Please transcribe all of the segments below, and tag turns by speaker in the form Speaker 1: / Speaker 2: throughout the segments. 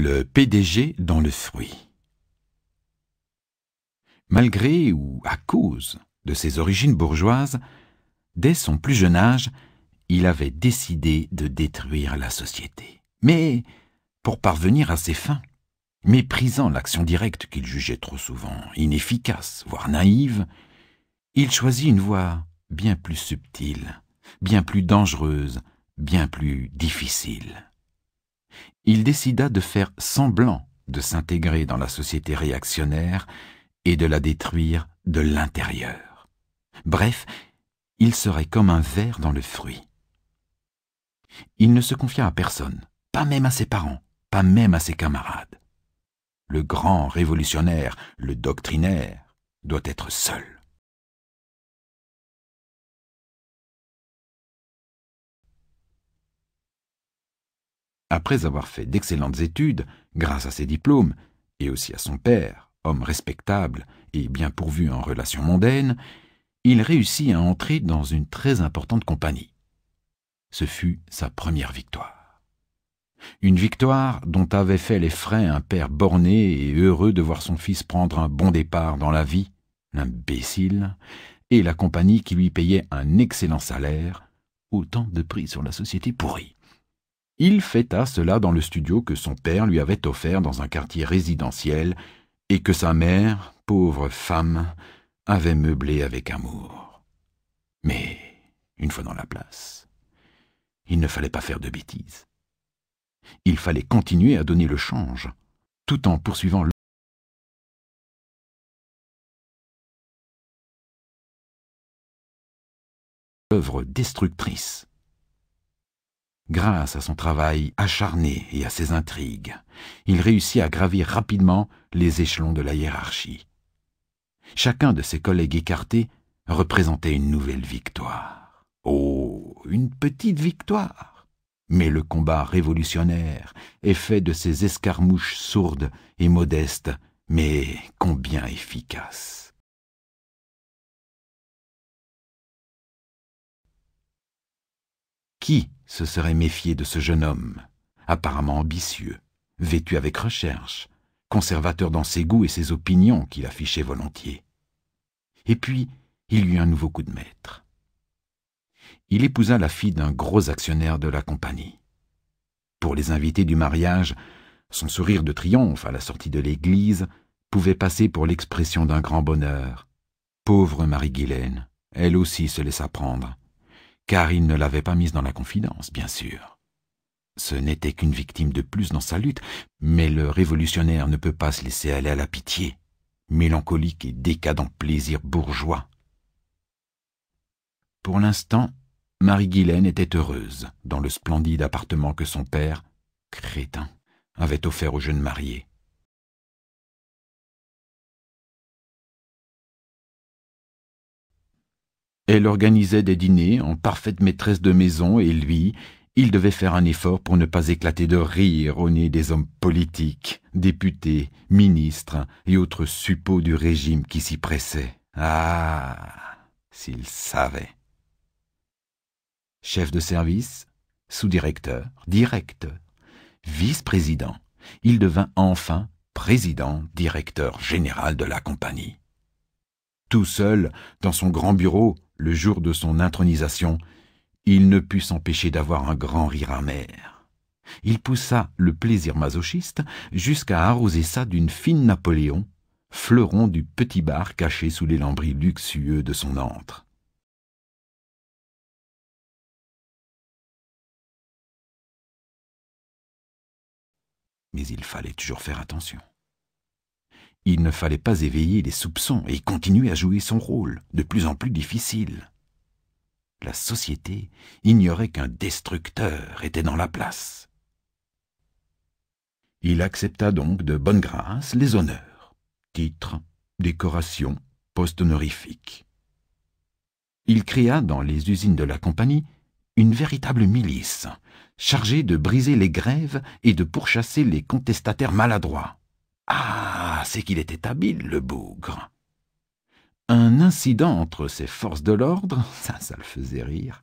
Speaker 1: Le PDG dans le fruit. Malgré ou à cause de ses origines bourgeoises, dès son plus jeune âge, il avait décidé de détruire la société. Mais pour parvenir à ses fins, méprisant l'action directe qu'il jugeait trop souvent inefficace, voire naïve, il choisit une voie bien plus subtile, bien plus dangereuse, bien plus difficile. Il décida de faire semblant de s'intégrer dans la société réactionnaire et de la détruire de l'intérieur. Bref, il serait comme un ver dans le fruit. Il ne se confia à personne, pas même à ses parents, pas même à ses camarades. Le grand révolutionnaire, le doctrinaire, doit être seul. Après avoir fait d'excellentes études, grâce à ses diplômes, et aussi à son père, homme respectable et bien pourvu en relations mondaines, il réussit à entrer dans une très importante compagnie. Ce fut sa première victoire. Une victoire dont avait fait les frais un père borné et heureux de voir son fils prendre un bon départ dans la vie, l'imbécile, et la compagnie qui lui payait un excellent salaire, autant de prix sur la société pourrie. Il fêta cela dans le studio que son père lui avait offert dans un quartier résidentiel et que sa mère, pauvre femme, avait meublé avec amour. Mais, une fois dans la place, il ne fallait pas faire de bêtises. Il fallait continuer à donner le change, tout en poursuivant l'œuvre destructrice. Grâce à son travail acharné et à ses intrigues, il réussit à gravir rapidement les échelons de la hiérarchie. Chacun de ses collègues écartés représentait une nouvelle victoire. Oh, une petite victoire! Mais le combat révolutionnaire est fait de ces escarmouches sourdes et modestes, mais combien efficaces. Qui se serait méfié de ce jeune homme, apparemment ambitieux, vêtu avec recherche, conservateur dans ses goûts et ses opinions qu'il affichait volontiers. Et puis, il eut un nouveau coup de maître. Il épousa la fille d'un gros actionnaire de la compagnie. Pour les invités du mariage, son sourire de triomphe à la sortie de l'église pouvait passer pour l'expression d'un grand bonheur. Pauvre Marie-Guilaine, elle aussi se laissa prendre, car il ne l'avait pas mise dans la confidence, bien sûr. Ce n'était qu'une victime de plus dans sa lutte, mais le révolutionnaire ne peut pas se laisser aller à la pitié, mélancolique et décadent plaisir bourgeois. Pour l'instant, Marie-Guilaine était heureuse dans le splendide appartement que son père, crétin, avait offert aux jeunes mariés. Elle organisait des dîners en parfaite maîtresse de maison et lui, il devait faire un effort pour ne pas éclater de rire au nez des hommes politiques, députés, ministres et autres suppôts du régime qui s'y pressaient. Ah, s'il savait! Chef de service, sous-directeur, directeur, vice-président, il devint enfin président, directeur général de la compagnie. Tout seul, dans son grand bureau, le jour de son intronisation, il ne put s'empêcher d'avoir un grand rire amer. Il poussa le plaisir masochiste jusqu'à arroser ça d'une fine Napoléon, fleuron du petit bar caché sous les lambris luxueux de son antre. Mais il fallait toujours faire attention. Il ne fallait pas éveiller les soupçons et continuer à jouer son rôle, de plus en plus difficile. La société ignorait qu'un destructeur était dans la place. Il accepta donc de bonne grâce les honneurs, titres, décorations, postes honorifiques. Il créa dans les usines de la compagnie une véritable milice, chargée de briser les grèves et de pourchasser les contestataires maladroits. Ah, c'est qu'il était habile, le bougre. Un incident entre ses forces de l'ordre, ça le faisait rire,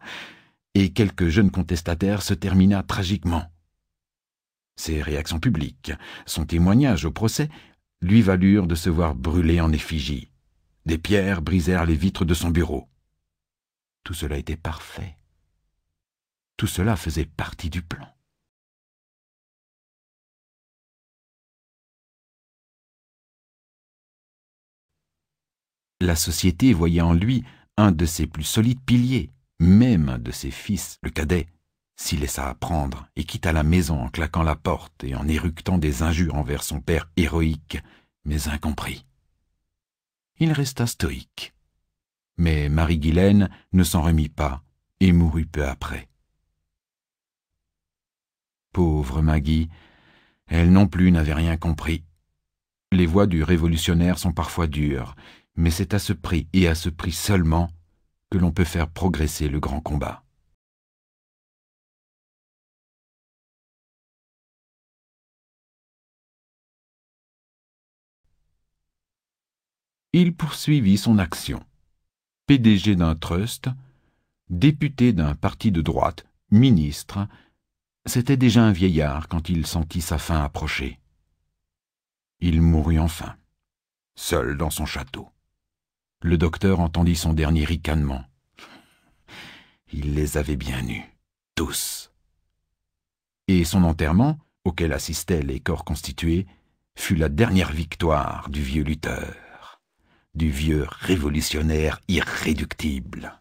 Speaker 1: et quelques jeunes contestataires se termina tragiquement. Ses réactions publiques, son témoignage au procès, lui valurent de se voir brûler en effigie. Des pierres brisèrent les vitres de son bureau. Tout cela était parfait. Tout cela faisait partie du plan. La société voyait en lui un de ses plus solides piliers. Même un de ses fils, le cadet, s'y laissa apprendre et quitta la maison en claquant la porte et en éructant des injures envers son père héroïque, mais incompris. Il resta stoïque. Mais Marie-Guylaine ne s'en remit pas et mourut peu après. Pauvre Maggie, elle non plus n'avait rien compris. Les voies du révolutionnaire sont parfois dures, mais c'est à ce prix et à ce prix seulement que l'on peut faire progresser le grand combat. Il poursuivit son action. PDG d'un trust, député d'un parti de droite, ministre, c'était déjà un vieillard quand il sentit sa fin approcher. Il mourut enfin, seul dans son château. Le docteur entendit son dernier ricanement. Il les avait bien eus, tous. Et son enterrement, auquel assistaient les corps constitués, fut la dernière victoire du vieux lutteur, du vieux révolutionnaire irréductible.